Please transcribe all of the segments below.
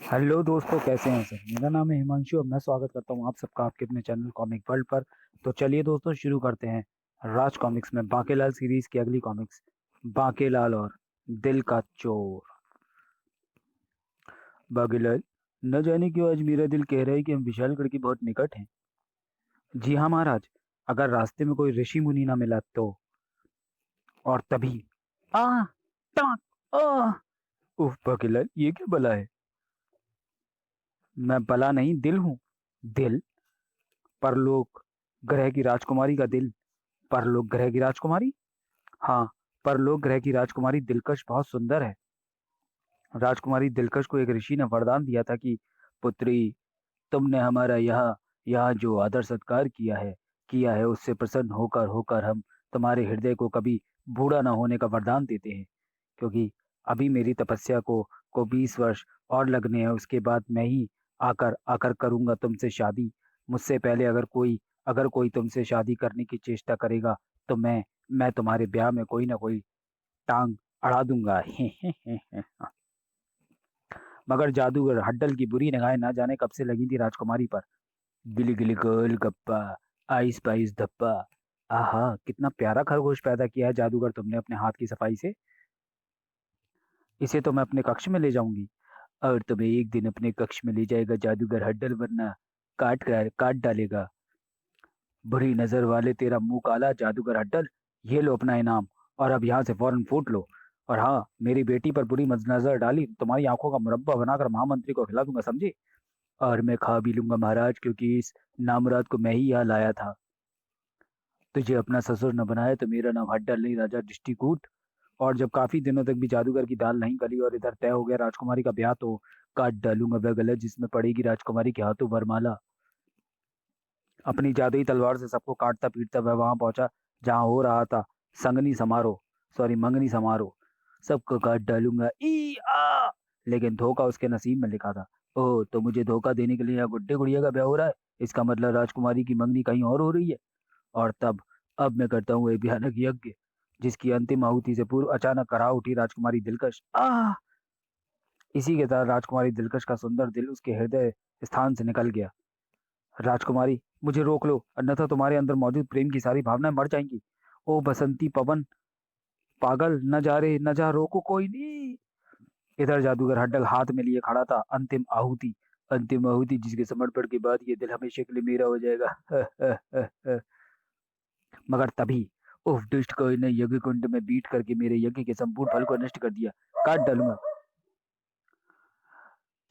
Hello दोस्तों, कैसे हैं सर। मेरा नाम है हिमांशु और मैं स्वागत करता हूं आप सबका आपके अपने चैनल कॉमिक वर्ल्ड पर। तो चलिए दोस्तों, शुरू करते हैं राज कॉमिक्स में बाकेलाल सीरीज की अगली कॉमिक्स, बाकेलाल और दिल का चोर। बाकेलाल, न जाने क्यों आज मेरा दिल कह रहा है कि हम विशालगढ़ के बहुत निकट हैं। जी हाँ महाराज, अगर रास्ते में कोई ऋषि मुनि ना मिला तो। और तभी आ टाक आ उफ बाकेलाल, ये क्या बला है। मैं बला नहीं, दिल हूँ। दिल? परलोक ग्रह की राजकुमारी का दिल। परलोक ग्रह की राजकुमारी? हाँ, परलोक ग्रह की राजकुमारी दिलकश बहुत सुंदर है। राजकुमारी दिलकश को एक ऋषि ने वरदान दिया था कि पुत्री, तुमने हमारा यहाँ यहाँ जो आदर सत्कार किया है उससे प्रसन्न होकर होकर हम तुम्हारे हृदय को कभी बूढ़ा न होने का वरदान देते हैं। क्योंकि अभी मेरी तपस्या को 20 वर्ष और लगने हैं, उसके बाद मैं ही आकर आकर करूंगा तुमसे शादी। मुझसे पहले अगर कोई तुमसे शादी करने की चेष्टा करेगा तो मैं तुम्हारे ब्याह में कोई ना कोई टांग अड़ा दूंगा। मगर जादूगर हड्डल की बुरी निगाहें ना जाने कब से लगी थी राजकुमारी पर। गिली गिली गोल गप्पा, आइस पाइस धप्पा। आहा, कितना प्यारा खरगोश पैदा किया है जादूगर तुमने अपने हाथ की सफाई से। इसे तो मैं अपने कक्ष में ले जाऊंगी। और तुम्हें एक दिन अपने कक्ष में ले जाएगा जादूगर हड्डल, वरना काट डालेगा। बुरी नजर वाले, तेरा मुंह काला जादूगर हड्डल। ये लो अपना इनाम, और अब यहाँ से फौरन फूट लो। और हाँ, मेरी बेटी पर बुरी नजर डाली तो तुम्हारी आंखों का मुरब्बा बनाकर महामंत्री को खिला दूंगा, समझे। और मैं खा भी लूंगा महाराज, क्योंकि इस नामुराद को मैं ही यहाँ लाया था। तुझे अपना ससुर न बनाया तो मेरा नाम हड्डल नहीं, राजा दृष्टिकूट। और जब काफी दिनों तक भी जादूगर की दाल नहीं गली और इधर तय हो गया राजकुमारी का ब्याह, तो काट डालूंगा वह गला जिसमें पड़ेगी राजकुमारी के हाथों वरमाला। अपनी जादुई तलवार से सबको काटता पीटता वह वहां पहुंचा जहां हो रहा था संगनी समारोह, सॉरी मंगनी समारोह। सबको काट डालूंगा ई आ। लेकिन धोखा उसके नसीब में लिखा था। ओह, तो मुझे धोखा देने के लिए यहाँ गुड्डे गुड़िया का ब्याह हो रहा है। इसका मतलब राजकुमारी की मंगनी कहीं और हो रही है। और तब अब मैं करता हूँ एक भयानक यज्ञ, जिसकी अंतिम आहुति से पूर्व अचानक करा उठी राजकुमारी दिलकश। इसी के तरह राजकुमारी दिलकश का सुंदर दिल उसके हृदय स्थान से निकल गया। राजकुमारी, मुझे रोक लो, अन्यथा तुम्हारे अंदर मौजूद प्रेम की सारी भावनाएं मर जाएंगी। ओ बसंती पवन, पागल न जा रे न जा, रोको कोई नहीं। इधर जादूगर हड्डल हाथ में लिए खड़ा था अंतिम आहुति। अंतिम आहुति जिसके समर्पण के बाद ये दिल हमेशा के लिए मेरा हो जाएगा। मगर तभी उफ, दुष्ट कोई ने यज्ञ कुंड में बीट करके मेरे यज्ञ के संपूर्ण फल को नष्ट कर दिया। काट डालूंगा,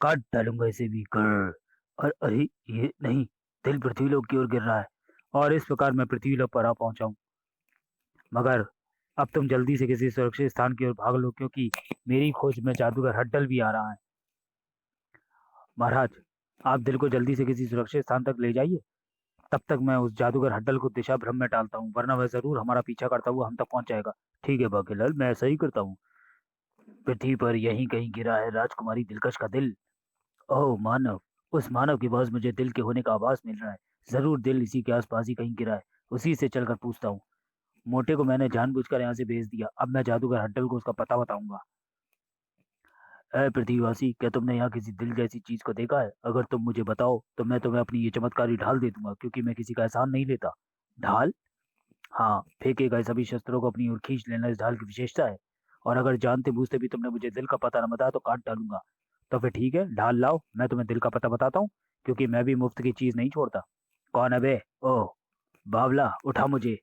काट डालूंगा इसे भी कर। और अरे, ये नहीं, दिल पृथ्वीलोक की ओर गिर रहा है। और इस प्रकार मैं पृथ्वीलोक पर आ पहुंचा हूं। मगर अब तुम जल्दी से किसी सुरक्षित स्थान की ओर भाग लो, क्योंकि मेरी खोज में जादूगर हड्डल भी आ रहा है। महाराज, आप दिल को जल्दी से किसी सुरक्षित स्थान तक ले जाइए। तब तक मैं उस जादूगर हड्डल को दिशा भ्रम में डालता हूँ, वरना वह जरूर हमारा पीछा करता हुआ हम तक पहुंच जाएगा। ठीक है बाकीलाल, मैं ऐसा ही करता हूँ। पृथ्वी पर यहीं कहीं गिरा है राजकुमारी दिलकश का दिल। ओह मानव, उस मानव के पास मुझे दिल के होने का आभास मिल रहा है। जरूर दिल इसी के आसपास ही कहीं गिरा है। उसी से चलकर पूछता हूँ। मोटे को मैंने जानबूझकर यहाँ से भेज दिया, अब मैं जादूगर हड्डल को उसका पता बताऊंगा। अय पृथ्वीवासी, क्या तुमने यहाँ किसी दिल जैसी चीज को देखा है? अगर तुम मुझे बताओ तो मैं तुम्हें अपनी ये चमत्कारी ढाल दे दूंगा, क्योंकि मैं किसी का एहसान नहीं लेता। ढाल? हाँ, फेंके गए सभी शस्त्रों को अपनी ओर खींच लेना इस ढाल की विशेषता है। और अगर जानते बूझते भी तुमने मुझे दिल का पता न बताया तो काट डालूंगा। तो फिर ठीक है, ढाल लाओ, मैं तुम्हें दिल का पता बताता हूँ, क्योंकि मैं भी मुफ्त की चीज नहीं छोड़ता। कौन है बे? ओह, बावला, उठा मुझे।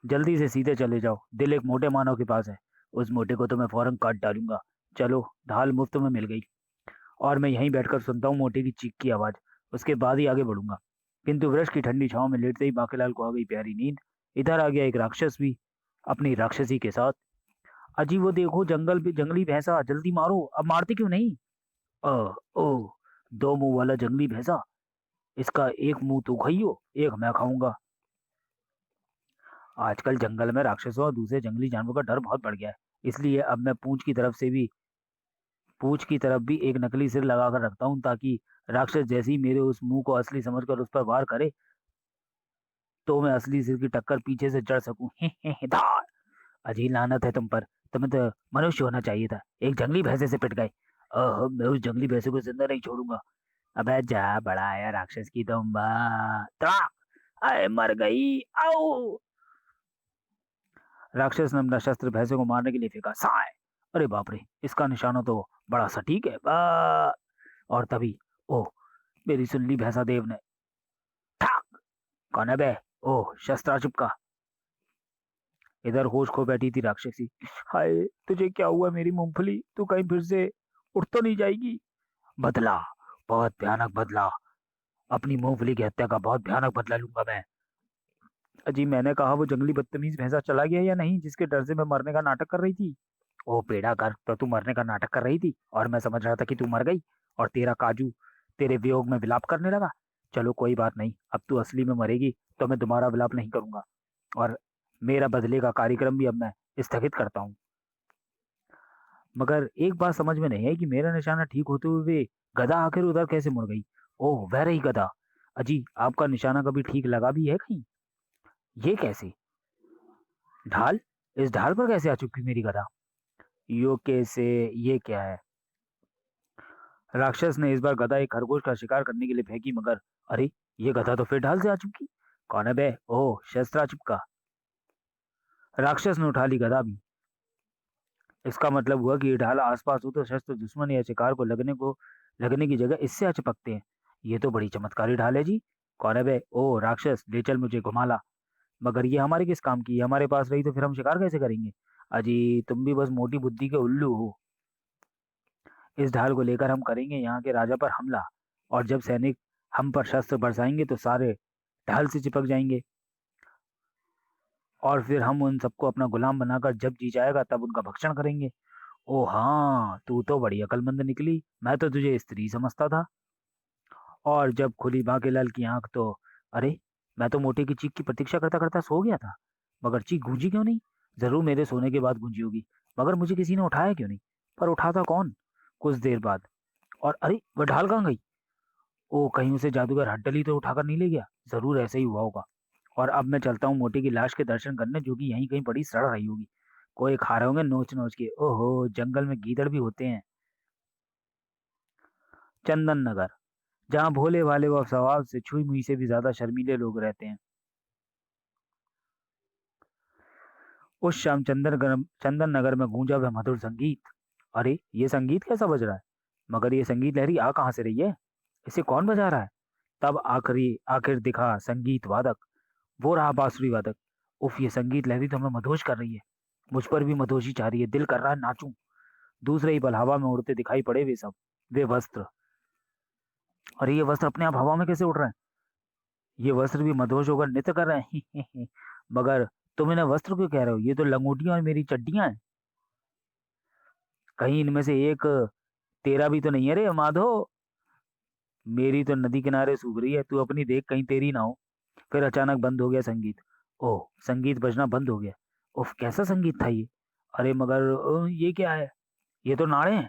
जल्दी से सीधे चले जाओ, दिल एक मोटे मानव के पास है। उस मोटे को तो मैं फौरन काट डालूंगा। चलो, ढाल मुफ्त में मिल गई। और मैं यहीं बैठकर सुनता हूँ मोटे की चीख की आवाज। उसके बाद ही आगे बढ़ूंगा। किंतु वृक्ष की ठंडी छांव में लेटते ही बाकीलाल को आ गई प्यारी नींद। इधर आ गया एक राक्षस भी, अपनी राक्षसी के साथ। अजी वो देखो, जंगली भैंसा, जल्दी मारो, अब मारते क्यों नहीं? ओ, दो मुंह वाला जंगली भैंसा। इसका एक मुंह तू खाइयो, एक मैं खाऊंगा। आजकल जंगल में राक्षसों और दूसरे जंगली जानवरों का डर बहुत बढ़ गया है। इसलिए अब मैं पूंछ की तरफ भी एक नकली सिर लगाकर रखता हूँ, ताकि राक्षस जैसे ही मेरे उस मुंह को असली समझकर उस पर वार करे, तो मैं असली सिर की टक्कर पीछे से जड़ सकूं। धार! अजी लानत है तुम पर। तुम्हें तो मनुष्य होना चाहिए था, एक जंगली भैंसे से पिट गए। मैं उस जंगली भैंसे को जिंदा नहीं छोड़ूंगा। अबे जा, बड़ा आया राक्षस की दम्बा। तड़ाक! अरे मर गई। आओ! राक्षस ने अपना शस्त्र भैंसे को मारने के लिए फेंका। साय! अरे बाप रे, इसका निशाना तो बड़ा सटीक है। और तभी, ओह, मेरी सुन ली भैंसा देव ने। ठाक! कौन है बे? ओह, शस्त्र चिपका। इधर होश खो बैठी थी राक्षसी। हाय, तुझे क्या हुआ मेरी मूंगफली? तू कहीं फिर से उठ तो नहीं जाएगी? बदला, बहुत भयानक बदला। अपनी मूंगफली की हत्या का बहुत भयानक बदला लूंगा मैं। अजी, मैंने कहा वो जंगली बदतमीज भैंसा चला गया या नहीं, जिसके डर से मैं मरने का नाटक कर रही थी? ओ पेड़ा कर, तो तू मरने का नाटक कर रही थी और मैं समझ रहा था कि तू मर गई और तेरा काजू तेरे वियोग में विलाप करने लगा। चलो कोई बात नहीं, अब तू असली में मरेगी तो मैं तुम्हारा विलाप नहीं करूंगा, और मेरा बदले का कार्यक्रम भी अब मैं स्थगित करता हूँ। मगर एक बात समझ में नहीं आई कि मेरा निशाना ठीक होते हुए गधा आखिर उधर कैसे मुड़ गई। ओह, वह रही गधा। अजी, आपका निशाना कभी ठीक लगा भी है कहीं? ये कैसे? ढाल? इस ढाल पर कैसे आ चुकी मेरी गधा? यो कैसे? ये क्या है? राक्षस ने इस बार गधा एक खरगोश का शिकार करने के लिए फेंकी, मगर अरे, ये गधा तो फिर ढाल से आ चुकी। कौन है बे? ओह, शस्त्रा चिपका। राक्षस ने उठा ली गधा भी। इसका मतलब हुआ कि ये ढाल आसपास हो तो शस्त्र दुश्मन या शिकार को लगने की जगह इससे आ चिपकते हैं। ये तो बड़ी चमत्कारी ढाल है जी। कौन है बे? ओह राक्षस, ले चल मुझे घुमा ला। मगर ये हमारे किस काम की? ये हमारे पास रही तो फिर हम शिकार कैसे करेंगे? अजी, तुम भी बस मोटी बुद्धि के उल्लू हो। इस ढाल को लेकर हम करेंगे यहाँ के राजा पर हमला, और जब सैनिक हम पर शस्त्र बरसाएंगे तो सारे ढाल से चिपक जाएंगे, और फिर हम उन सबको अपना गुलाम बनाकर जब जी जाएगा तब उनका भक्षण करेंगे। ओ हाँ, तू तो बड़ी अकलमंद निकली, मैं तो तुझे स्त्री समझता था। और जब खुली बांकेलाल की आंख तो अरे, मैं तो मोटे की चीख की प्रतीक्षा करता करता सो गया था। मगर चीख गूंजी क्यों नहीं? जरूर मेरे सोने के बाद गूंजी होगी। मगर मुझे किसी ने उठाया क्यों नहीं? पर उठाता कौन? कुछ देर बाद, और अरे, वह ढाल कहाँ गई? ओ, कहीं उसे जादूगर हड्डली तो उठाकर नहीं ले गया? जरूर ऐसा ही हुआ होगा। और अब मैं चलता हूँ मोटे की लाश के दर्शन करने, जो कि यहीं कहीं पड़ी सड़ रही होगी। कोई खा रहे होंगे नोच नोच के। ओहो, जंगल में गीदड़ भी होते हैं। चंदन नगर, जहाँ भोले भाले व स्वभाव से छुई मुई से भी ज्यादा शर्मीले लोग रहते हैं। उस शाम चंदन नगर में गूंजा वह मधुर संगीत। अरे, ये संगीत कैसा बज रहा है? मगर ये संगीत लहरी आ कहाँ से रही है? इसे कौन बजा रहा है? तब आखिर दिखा संगीत वादक। वो रहा बांसुरी वादक। उफ, ये संगीत लहरी तो हमें मदहोश कर रही है। मुझ पर भी मदहोशी छा रही है, दिल कर रहा है नाचूं। दूसरे ही पल हवा में उड़ते दिखाई पड़े वे सब, वे वस्त्र। अरे, ये वस्त्र अपने आप हवा में कैसे उड़ रहे हैं? ये वस्त्र भी मदहोश होकर नृत्य कर रहे हैं। मगर तुम इन्हें वस्त्र क्यों कह रहे हो? ये तो लंगोटियां और मेरी चड्डियां हैं। कहीं इनमें से एक तेरा भी तो नहीं है रे माधो? मेरी तो नदी किनारे सूख रही है, तू अपनी देख कहीं तेरी ना हो। फिर अचानक बंद हो गया संगीत। ओह, संगीत बजना बंद हो गया। उफ, कैसा संगीत था ये? अरे मगर ये क्या है? ये तो नाड़े हैं।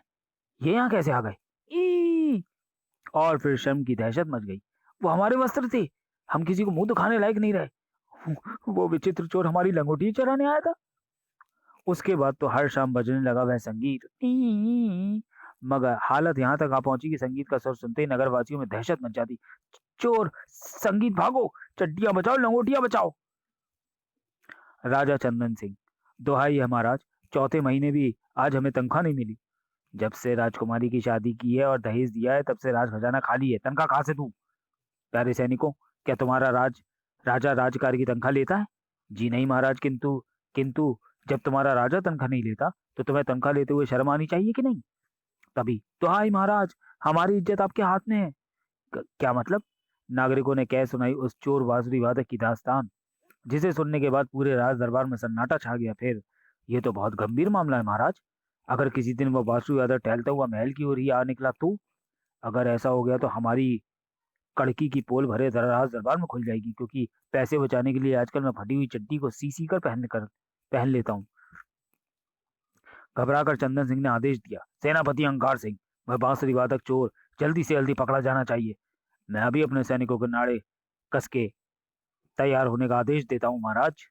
ये यहाँ कैसे आ गए? ई! और फिर शर्म की दहशत मच गई। वो हमारे वस्त्र थे। हम किसी को मुंह दिखाने लायक नहीं रहे। वो विचित्र चोर हमारी लंगोटी चराने आया था। उसके बाद तो हर शाम बजने लगा वह संगीत। मगर हालत यहाँ तक आ पहुंची कि संगीत का स्वर सुनते ही नगरवासियों में दहशत मच जाती। चोर! संगीत भागो! चड्डियां बचाओ, लंगोटियां बचाओ! राजा चंदन सिंह, दोहाई है महाराज, चौथे महीने भी आज हमें तनख्वाह नहीं मिली। जब से राजकुमारी की शादी की है और दहेज दिया है तब से राज खजाना खाली है। तनख्वाह कहाँ से दूं? प्यारे सैनिकों, क्या तुम्हारा राजा राजकार्य की तनख्वाह लेता है? जी नहीं महाराज, किंतु किंतु जब तुम्हारा राजा तनख्वाह नहीं लेता तो तुम्हें तनख्वाह लेते हुए शर्म आनी चाहिए कि नहीं? तभी तो हाय महाराज, हमारी इज्जत आपके हाथ में है। क्या मतलब? नागरिकों ने कह सुनाई उस चोर बांसुरी वादक की दास्तान, जिसे सुनने के बाद पूरे राज दरबार में सन्नाटा छा गया। फिर ये तो बहुत गंभीर मामला है महाराज। अगर किसी दिन वो बांसुरी वादक टहलता हुआ महल की ओर ही आ निकला तो? अगर ऐसा हो गया तो हमारी कड़की की पोल भरे राज दरबार में खुल जाएगी, क्योंकि पैसे बचाने के लिए आजकल मैं फटी हुई चड्डी को सी सी कर पहन लेता हूँ। घबराकर चंदन सिंह ने आदेश दिया, सेनापति अंगार सिंह, वह बांसुरी वादक चोर जल्दी से जल्दी पकड़ा जाना चाहिए। मैं अभी अपने सैनिकों के नाड़े कस के तैयार होने का आदेश देता हूँ महाराज।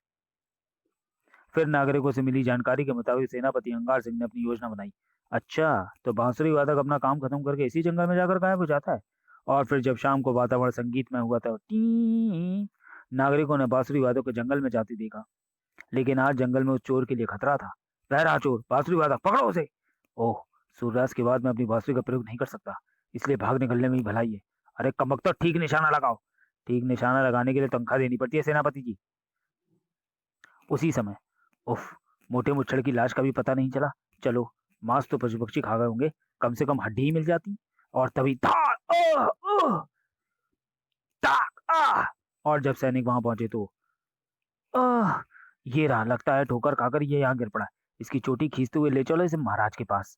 फिर नागरिकों से मिली जानकारी के मुताबिक सेनापति अंगार सिंह ने अपनी योजना बनाई। अच्छा, तो बांसुरी वादक अपना काम खत्म करके इसी जंगल में जाकर गायब हो जाता है। और फिर जब शाम को वातावरण संगीत में हुआ था, टी नागरिकों ने बांसुरी वादक को जंगल में जाते देखा। लेकिन आज जंगल में उस चोर के लिए खतरा था। वह रहा चोर, बांसुरी वादक, पकड़ो उसे। ओह, सूर्यास्त के बाद मैं अपनी बांसुरी का प्रयोग नहीं कर सकता, इसलिए भाग निकलने में ही भलाई है। अरे कमबख्तो, ठीक निशाना लगाओ। ठीक निशाना लगाने के लिए तनख्वाह देनी पड़ती है सेनापति जी। उसी समय, उफ, मोटे मुच्छड़ की लाश का भी पता नहीं चला। चलो, मांस तो पशु पक्षी खा गए होंगे, कम से कम हड्डी ही मिल जाती। और तभी धाड़, आह, आह, टाक, आह! और जब सैनिक वहां पहुंचे तो आह! ये रहा, लगता है ठोकर खाकर ये यहाँ गिर पड़ा। इसकी चोटी खींचते हुए ले चलो इसे महाराज के पास।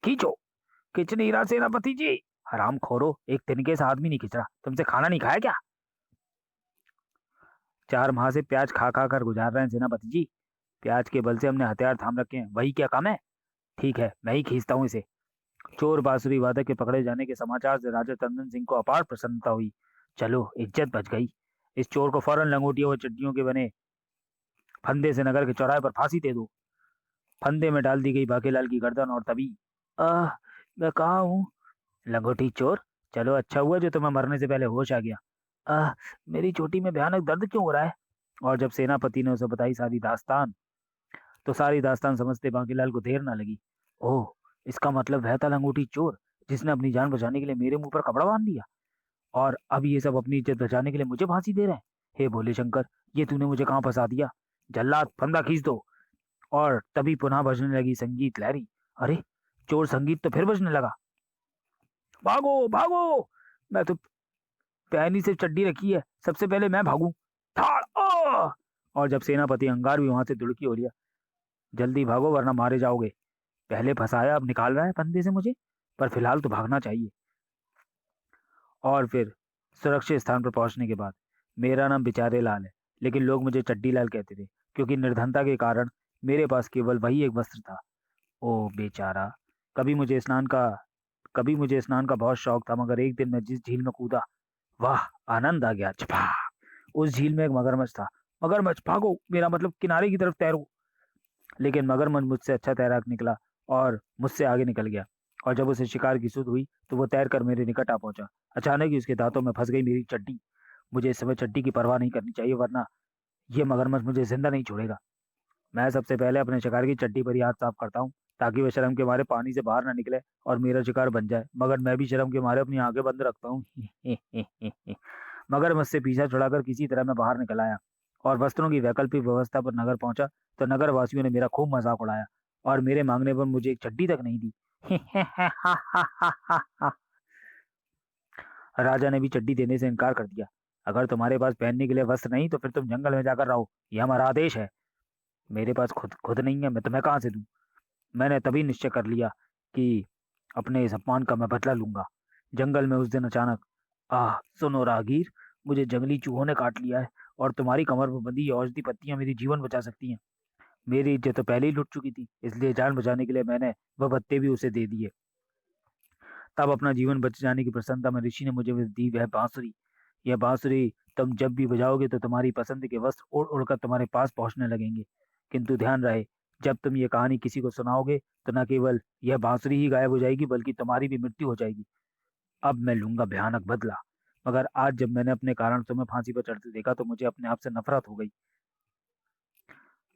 खींचो। खींच नहीं रहा सेनापति जी। हराम खोरो, एक तिनके से आदमी नहीं खींच रहा, तुमसे खाना नहीं खाया क्या? 4 माह से प्याज खा खा कर गुजार रहे हैं सेनापति जी। प्याज के बल से हमने हथियार थाम रखे हैं, वही क्या कम है? ठीक है, मैं ही खींचता हूँ इसे। चोर बांसुरी वादक के पकड़े जाने के समाचार से राजा चंदन सिंह को अपार प्रसन्नता हुई। चलो, इज्जत बच गई। इस चोर को फौरन लंगोटियों व चड्डियों के बने फंदे से नगर के चौराहे पर फांसी दे दो। फंदे में डाल दी गई बाकेलाल की गर्दन और तभी आह, मैं कहाँ हूँ? लंगोटी चोर, चलो अच्छा हुआ जो तुम्हें मरने से पहले होश आ गया। आह, मेरी चोटी में भयानक दर्द क्यों हो रहा है? और जब सेनापति ने उसे बताई सारी दास्तान, तो सारी दास्तान समझते बांकीलाल को देर ना लगी। ओह, इसका मतलब वह था लंगोटी चोर, जिसने अपनी जान बचाने के लिए मेरे मुंह पर कपड़ा बांध दिया। और अब ये सब अपनी इज्जत बचाने के लिए मुझे फांसी दे रहे हैं। हे भोले शंकर, ये तूने मुझे कहाँ फंसा दिया? जल्लाद, फंदा खींच दो। और तभी पुनः बजने लगी संगीत लहरी। अरे, चोर संगीत तो फिर बजने लगा। भागो भागो, मैं तो पैनी से चड्डी रखी है, सबसे पहले मैं भागूं। ठाड़, और जब सेनापति अंगार भी वहां से दुड़की हो लिया। जल्दी भागो वरना मारे जाओगे। पहले फंसाया, अब निकाल रहा है फंदे से मुझे। पर फिलहाल तो भागना चाहिए। और फिर सुरक्षित स्थान पर पहुंचने के बाद, मेरा नाम बेचारे लाल है, लेकिन लोग मुझे चड्डी लाल कहते थे, क्योंकि निर्धनता के कारण मेरे पास केवल वही एक वस्त्र था। ओ बेचारा। कभी मुझे स्नान का कभी मुझे स्नान का बहुत शौक था, मगर एक दिन मैं जिस झील में कूदा, वाह, आनंद आ गया, छपा। उस झील में एक मगरमच्छ था। मगरमच्छ, भागो, मेरा मतलब किनारे की तरफ तैरो। लेकिन मगरमच्छ मुझसे अच्छा तैराक निकला और मुझसे आगे निकल गया। और जब उसे शिकार की सुध हुई तो वो तैर कर मेरे निकट आ पहुंचा। अचानक ही उसके दांतों में फंस गई मेरी चड्डी। मुझे इस समय चड्डी की परवाह नहीं करनी चाहिए, वरना ये मगरमच्छ मुझे जिंदा नहीं छोड़ेगा। मैं सबसे पहले अपने शिकार की चड्डी पर ही हाथ साफ करता हूँ, ताकि वह शर्म के मारे पानी से बाहर ना निकले और मेरा शिकार बन जाए, मगर मैं भी शर्म के मारे अपनी आंखें बंद रखता हूँ। मगर मुझसे पीछा छुड़ाकर किसी तरह मैं बाहर निकल आया और वस्त्रों की वैकल्पिक व्यवस्था पर नगर पहुंचा, तो नगर वासियों ने मेरा खूब मजाक उड़ाया और मेरे मांगने पर मुझे एक चड्डी तक नहीं दी। राजा ने भी चड्डी देने से इनकार कर दिया। अगर तुम्हारे पास पहनने के लिए वस्त्र नहीं तो फिर तुम जंगल में जाकर रहो, यह हमारा आदेश है। मेरे पास खुद खुद नहीं है, मैं तुम्हें कहाँ से दूं? मैंने तभी निश्चय कर लिया कि अपने इस अपमान का मैं बदला लूंगा। जंगल में उस दिन अचानक, आह सुनो राहगीर, मुझे जंगली चूहों ने काट लिया है और तुम्हारी कमर पर बंधी ये औषधि पत्तियां मेरी जीवन बचा सकती हैं। मेरी इज्जत तो पहले ही लुट चुकी थी, इसलिए जान बचाने के लिए मैंने वह पत्ते भी उसे दे दिए। तब अपना जीवन बच जाने की प्रसन्नता में ऋषि ने मुझे दी वह बांसुरी। यह बांसुरी तुम जब भी बजाओगे तो तुम्हारी पसंद के वस्त्र उड़ उड़कर तुम्हारे पास पहुंचने लगेंगे। किंतु ध्यान रहे, जब तुम ये कहानी किसी को सुनाओगे तो न केवल यह बांसुरी ही गायब हो जाएगी, बल्कि तुम्हारी भी मृत्यु हो जाएगी। अब मैं लूंगा भयानक बदला। मगर आज जब मैंने अपने कारण तुम्हें फांसी पर चढ़ते देखा तो मुझे अपने आप से नफरत हो गई।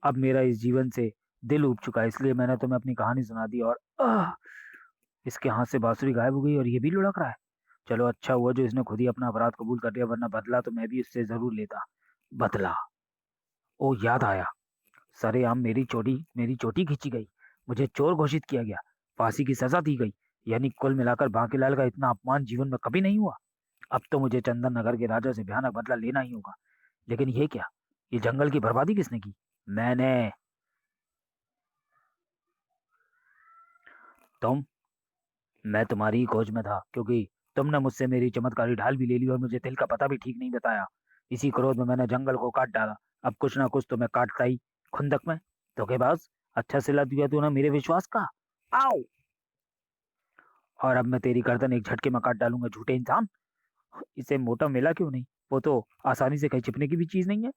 अब मेरा इस जीवन से दिल उब चुका है, इसलिए मैंने तुम्हें अपनी कहानी सुना दी। और इसके हाथ से बांसुरी गायब हो गई और ये भी लुढ़क रहा है। चलो, अच्छा हुआ जो इसने खुद ही अपना अपराध कबूल कर लिया, वरना बदला तो मैं भी इससे जरूर लेता। बदला। ओ याद आया, सरेआम मेरी चोटी खींची गई, मुझे चोर घोषित किया गया, फांसी की सजा दी गई। यानी कुल मिलाकर बांकीलाल का इतना अपमान जीवन में कभी नहीं हुआ। अब तो मुझे चंदन नगर के राजा से भयानक बदला लेना ही होगा। लेकिन ये क्या, ये जंगल की बर्बादी किसने की? मैंने। तुम? मैं तुम्हारी ही खोज में था, क्योंकि तुमने मुझसे मेरी चमत्कारी ढाल भी ले ली और मुझे तिल का पता भी ठीक नहीं बताया। इसी क्रोध में मैंने जंगल को काट डाला। अब कुछ ना कुछ तो मैं काटता ही। खुंदक में धोखेबाज, अच्छा सिला दिया तूने मेरे विश्वास का। आओ। और अब मैं तेरी गर्दन एक झटके में काट डालूंगा, झूठे इंसान। इसे मोटा मिला क्यों नहीं? वो तो आसानी से कहीं छिपने की भी चीज नहीं है।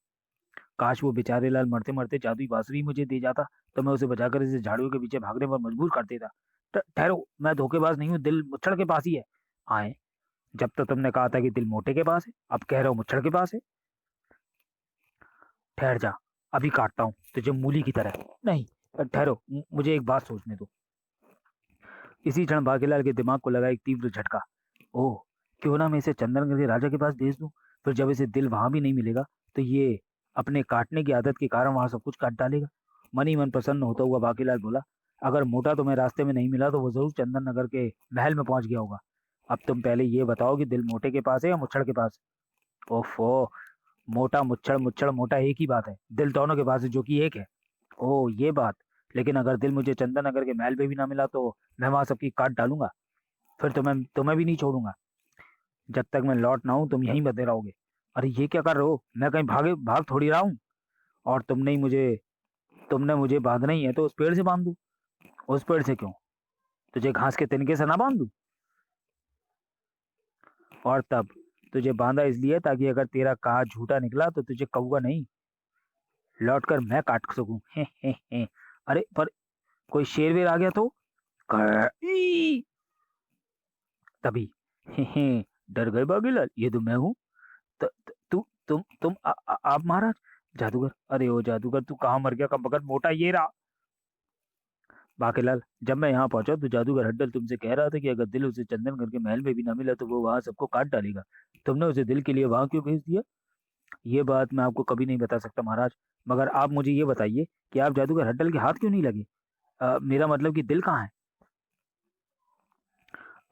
काश वो बेचारे लाल मरते मरते जादुई बांसुरी मुझे दे जाता, तो मैं उसे बचाकर इसे झाड़ियों के पीछे भागने पर मजबूर कर देता। ठहरो, मैं धोखेबाज नहीं हूँ, दिल मुच्छड़ के पास ही है। आए, जब तो तुमने कहा था कि दिल मोटे के पास है, अब कह रहे हो मुच्छड़ के पास है। ठहर जा, अभी काटता हूँ तुझे मूली की तरह। नहीं, ठहरो, मुझे एक बात सोचने दो। इसी क्षण बाकीलाल के दिमाग को लगा एक तीव्र झटका। ओह, क्यों ना मैं इसे चंदनगढ़ के राजा के पास भेज दूं। फिर जब इसे दिल वहां भी नहीं मिलेगा, तो ये अपने काटने की आदत के कारण वहां सब कुछ काट डालेगा। मन ही मन प्रसन्न होता हुआ बाकीलाल बोला, अगर मोटा तुम्हें रास्ते में नहीं मिला तो वो जरूर चंदन नगर के महल में पहुंच गया होगा। अब तुम पहले ये बताओ कि दिल मोटे के पास है या मुच्छड़ के पास। ओफो, मोटा मुच्छड़ मुच्छड़ मोटा एक ही बात है, दिल दोनों के पास है जो कि एक है। ओह, ये बात। लेकिन अगर दिल मुझे चंदन नगर के महल में भी ना मिला तो मैं वहां सबकी काट डालूंगा। फिर तुम्हें भी नहीं छोड़ूंगा। जब तक मैं लौट ना आऊं तुम यहीं बंधे रहोगे। अरे ये क्या कर रहे हो, मैं कहीं भाग थोड़ी रहा हूँ। और तुमने मुझे बांधना ही है तो उस पेड़ से बांध दूं। उस पेड़ से क्यों, तुझे घास के तिनके से ना बांध दूं। और तब तुझे बांधा इसलिए ताकि अगर तेरा कहा झूठा निकला तो तुझे कौवा नहीं, लौट कर मैं काट सकूं। हे। अरे पर कोई शेर वेर आ गया तो। ई! तभी हे, डर गए बागीलाल, ये तो मैं हूँ। त- त- तू आप महाराज। जादूगर, अरे ओ जादूगर, तू कहाँ मर गया कब बगत मोटा, ये रहा। बाकीलाल, जब मैं यहाँ पहुंचा तो जादूगर हड्डल तुमसे कह रहा था कि अगर दिल उसे चंदनगढ़ के महल में भी ना मिला तो वो वहां सबको काट डालेगा। तुमने उसे दिल के लिए वहां क्यों भेज दिया? ये बात मैं आपको कभी नहीं बता सकता महाराज। मगर आप मुझे ये बताइए कि आप जादूगर हड्डल के हाथ क्यों नहीं लगे? मेरा मतलब कि दिल कहाँ है?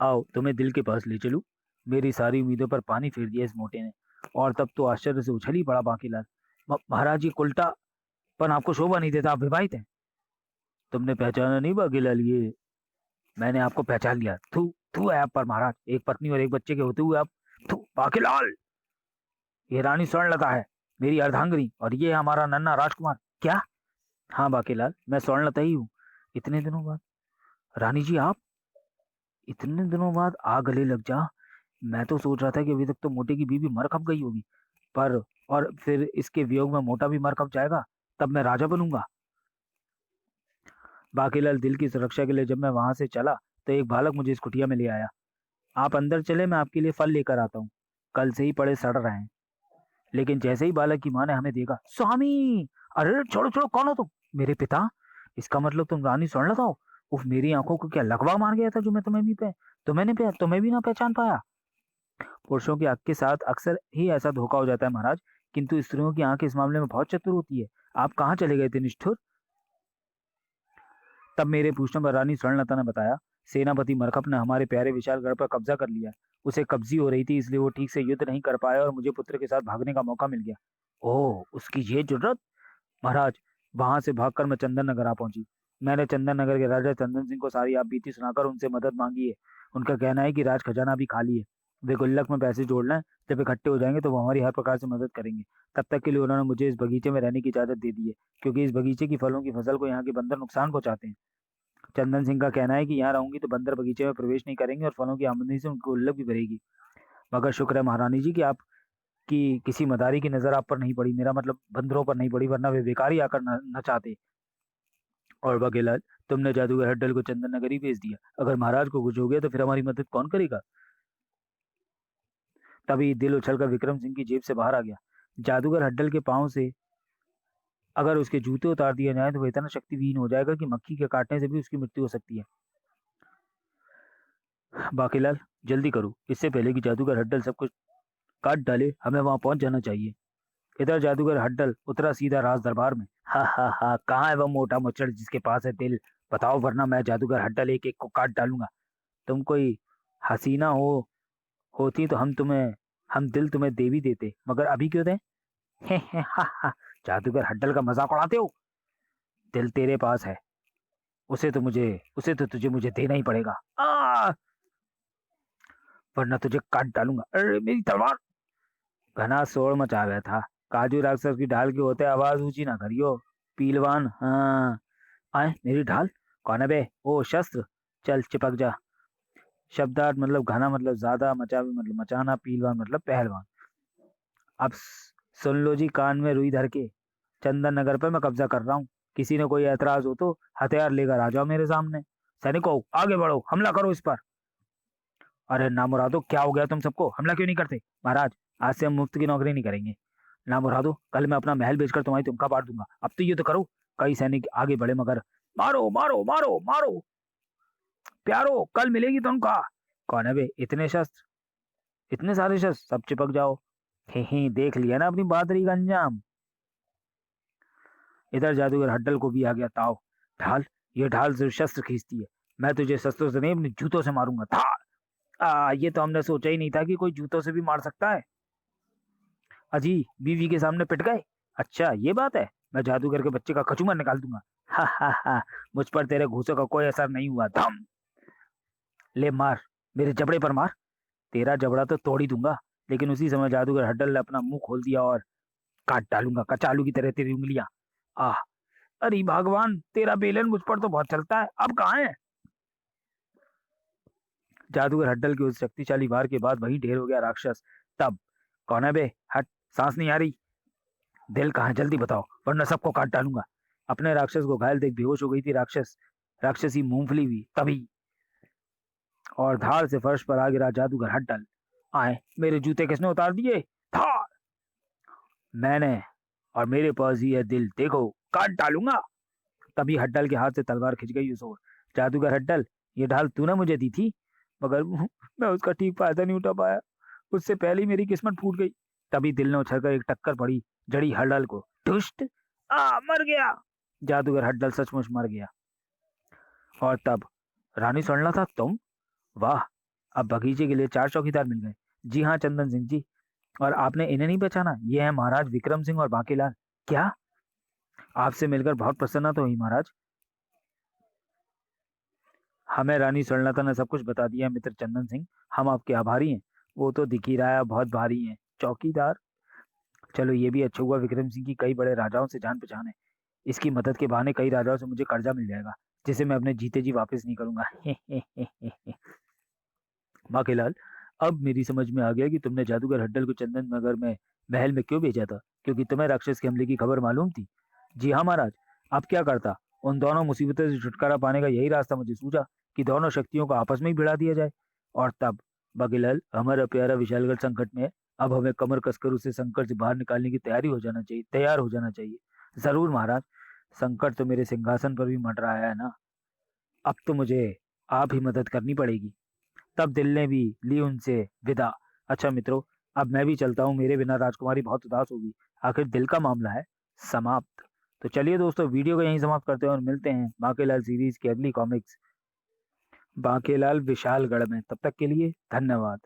आओ तुम्हें दिल के पास ले चलूं। मेरी सारी उम्मीदों पर पानी फेर दिया इस मोटे ने। और तब तो आश्चर्य से उछल ही पड़ा बाकीलाल। महाराज, ये उल्टा पन आपको शोभा नहीं देता, आप विवाहित हैं। तुमने पहचाना नहीं बाकीलाल, ये मैंने आपको पहचान लिया। थू थू है आप पर महाराज, एक पत्नी और एक बच्चे के होते हुए आप। थू बाकीलाल, ये रानी स्वर्णलता है, मेरी अर्धांगिनी, और ये है हमारा नन्हा राजकुमार। क्या? हाँ बाकीलाल, मैं स्वर्णलता ही हूँ। इतने दिनों बाद, रानी जी आप इतने दिनों बाद आ गले लग जा। मैं तो सोच रहा था कि अभी तक तो मोटे की बीवी मर कब गई होगी। पर और फिर इसके वियोग में मोटा भी मर कब जाएगा, तब मैं राजा बनूंगा। बाकीलाल, दिल की सुरक्षा के लिए जब मैं वहां से चला तो एक बालक मुझे इस कुटिया में ले आया। आप अंदर चले, मैं आपके लिए फल लेकर आता हूँ। कल से ही पड़े सड़ रहे हैं। लेकिन जैसे ही बालक की माँ ने हमें देखा, स्वामी, अरे छोड़ो छोड़ो, कौन हो तुम? मेरे पिता? इसका मतलब तुम रानी स्वर्णलता हो? उफ, मेरी आंखों को क्या लकवा मार गया था जो मैं तुम्हें भी ना पहचान पाया। पुरुषों की आंख के साथ अक्सर ही ऐसा धोखा हो जाता है महाराज, किंतु स्त्रियों की आंख इस मामले में बहुत चतुर होती है। आप कहाँ चले गए थे निष्ठुर? तब मेरे पूछने पर रानी स्वर्णलता ने बताया, सेनापति मरकप ने हमारे प्यारे विशालगढ़ पर कब्जा कर लिया। उसे कब्जी हो रही थी, इसलिए वो ठीक से युद्ध नहीं कर पाया और मुझे पुत्र के साथ भागने का मौका मिल गया। ओह, उसकी ये जुर्रत। महाराज, वहां से भागकर मैं चंदन नगर आ पहुंची। मैंने चंदन नगर के राजा चंदन सिंह को सारी आप बीती सुनाकर उनसे मदद मांगी है। उनका कहना है कि राज खजाना भी खाली है। वे गुल्लक में पैसे जोड़ लें, जब इकट्ठे हो जाएंगे तो वो हमारी हर प्रकार से मदद करेंगे। तब तक के लिए उन्होंने मुझे इस बगीचे में रहने की इजाजत दे दी है, क्योंकि इस बगीचे की फलों की फसल को यहाँ के बंदर नुकसान पहुंचाते हैं। चंदन सिंह का कहना है कि यहाँ रहूंगी तो बंदर बगीचे में प्रवेश नहीं करेंगे और फलों की आमदनी से उनकी गुल्लक भी भरेगी। मगर शुक्र है महारानी जी कि आप की किसी मदारी की नजर आप पर नहीं पड़ी, मेरा मतलब बंदरों पर नहीं पड़ी, वरना वे बेकार ही आकर न चाहते। और बाकीलाल, तुमने जादूगर हड्डल को चंदन नगर ही भेज दिया। अगर महाराज को कुछ हो गया तो फिर हमारी मदद कौन करेगा? तभी दिल उछलकर विक्रम सिंह की जेब से बाहर आ गया। जादूगर हड्डल के पांव से अगर उसके जूते उतार दिए जाए तो वह इतना शक्तिहीन हो जाएगा कि मक्खी के काटने से भी उसकी मृत्यु हो सकती है। बाकीलाल, जल्दी करो, इससे पहले कि जादूगर हड्डल सब कुछ काट डाले, हमें वहां पहुंच जाना चाहिए। इधर जादूगर हड्डल उतरा सीधा राज दरबार में। हा हा हा, कहाँ है वह मोटा मुच्चड़ जिसके पास है दिल? बताओ, वरना मैं जादूगर हड्डल एक एक को काट डालूंगा। तुम कोई हसीना होती तो हम दिल तुम्हें दे भी देते, मगर अभी क्यों दें? हे हा हा, जादूगर हड्डल का मजाक उड़ाते हो। दिल तेरे पास है, उसे तो तुझे मुझे देना ही पड़ेगा। वरना तुझे काट डालूंगा। अरे मेरी तलवार! घना शोर मचा गया था। काजू राक्षस की ढाल के होते आवाज ऊंची ना करियो। पीलवान, हाँ। आए, मेरी ढाल? कौन है बे? ओ शस्त्र। चल चिपक जा। शब्दार्थ मतलब घना मतलब ज्यादा, मचावी मतलब मचाना, पीलवान मतलब पहलवान। अब सुन लो जी कान में रुई धर के। चंदन नगर पे मैं कब्जा कर रहा हूँ। किसी ने कोई ऐतराज हो तो हथियार लेकर आ जाओ मेरे सामने। सैनिकों आगे बढ़ो, हमला करो इस पर। अरे नामुरादो, क्या हो गया तुम सबको? हमला क्यों नहीं करते? महाराज, आज से हम मुफ्त की नौकरी नहीं करेंगे। नामुरादो, कल मैं अपना महल बेचकर तुम्हारी तुमका पाट दूंगा, अब तो ये तो करो। कई सैनिक आगे बढ़े मगर मारो मारो मारो मारो। प्यारो, कल मिलेगी तुमका। कौन है बे? इतने शस्त्र, इतने सारे शस्त्र, सब चिपक जाओ। ही देख लिया ना अपनी बहादुरी का अंजाम। इधर जादूगर हड्डल को भी आ गया ताव। ढाल, ये ढाल सिर्फ शस्त्र खींचती है, मैं तुझे शस्त्रों से नहीं अपने जूतों से मारूंगा। था ये तो हमने सोचा ही नहीं था कि कोई जूतों से भी मार सकता है। अजी, बीवी के सामने पिट गए? अच्छा ये बात है, मैं जादूगर के बच्चे का कचूमर निकाल दूंगा। हा हा हा, मुझ पर तेरे घूसों का कोई असर नहीं हुआ। धम, ले मार, मेरे जबड़े पर मार। तेरा जबड़ा तो तोड़ ही दूंगा। लेकिन उसी समय जादूगर हड्डल ने अपना मुंह खोल दिया और काट डालूंगा कचालू की तरह तेरी उंगलियां। आह, अरे भगवान, तेरा बेलन मुझ पर तो बहुत चलता है, अब कहाँ है? जादूगर हड्डल के उस शक्तिशाली वार के बाद वहीं ढेर हो गया राक्षस। तब, कौन है बे? हट, सांस नहीं आ रही। दिल कहाँ है? जल्दी बताओ वरना सबको काट डालूंगा। अपने राक्षस को घायल देख बेहोश हो गई थी राक्षसी मूंगफली हुई तभी, और धार से फर्श पर आ गिरा जादूगर हड्डल। आए, मेरे जूते किसने उतार दिए? धार, मैंने, और मेरे पास ही है दिल, देखो काट डालूंगा। तभी हड्डल के हाथ से तलवार खिंच गई उस ओर। जादूगर हड्डल, ये ढाल तूने मुझे दी थी, मगर मैं उसका ठीक फायदा नहीं उठा पाया, उससे पहले ही मेरी किस्मत फूट गई। तभी दिल ने उछलकर एक टक्कर पड़ी जड़ी हड्डल को। दुष्ट, मर गया। जादूगर हड्डल सचमुच मर गया। और तब रानी स्वर्णा था तुम? वाह, अब बगीचे के लिए 4 चौकीदार मिल गए। जी हाँ चंदन सिंह जी, और आपने इन्हें नहीं पहचाना? ये है महाराज विक्रम सिंह और बांकीलाल। क्या? आपसे मिलकर बहुत प्रसन्नता हुई महाराज। हमें रानी स्वर्णलता ने सब कुछ बता दिया मित्र चंदन सिंह, हम आपके आभारी हैं। वो तो दिख ही रहा है, बहुत भारी हैं चौकीदार। चलो ये भी अच्छा हुआ, विक्रम सिंह की कई बड़े राजाओं से जान पहचान है। इसकी मदद के बहाने कई राजाओं से मुझे कर्जा मिल जाएगा, जिसे मैं अपने जीते जी वापस नहीं करूंगा। माखीलाल, अब मेरी समझ में आ गया कि तुमने जादूगर हड्डल को चंदन नगर में महल में क्यों भेजा था, क्योंकि तुम्हें राक्षस के हमले की खबर मालूम थी। जी हाँ महाराज। अब क्या करता? उन दोनों मुसीबतों से छुटकारा पाने का यही रास्ता मुझे सूझा कि दोनों शक्तियों को आपस में ही भिड़ा दिया जाए। और तब, बागीलाल, हमारा प्यारा विशालगढ़ संकट में है। अब हमें कमर कसकर उसे संकट से बाहर निकालने की तैयार हो जाना चाहिए। जरूर महाराज, संकट तो मेरे सिंहासन पर भी मंडरा है ना, अब तो मुझे आप ही मदद करनी पड़ेगी। तब दिल ने भी ली उनसे विदा। अच्छा मित्रों, अब मैं भी चलता हूँ, मेरे बिना राजकुमारी बहुत उदास होगी। आखिर दिल का मामला है समाप्त। तो चलिए दोस्तों, वीडियो को यहीं समाप्त करते हैं और मिलते हैं बांकेलाल सीरीज की अगली कॉमिक्स बांकेलाल विशालगढ़ में। तब तक के लिए धन्यवाद।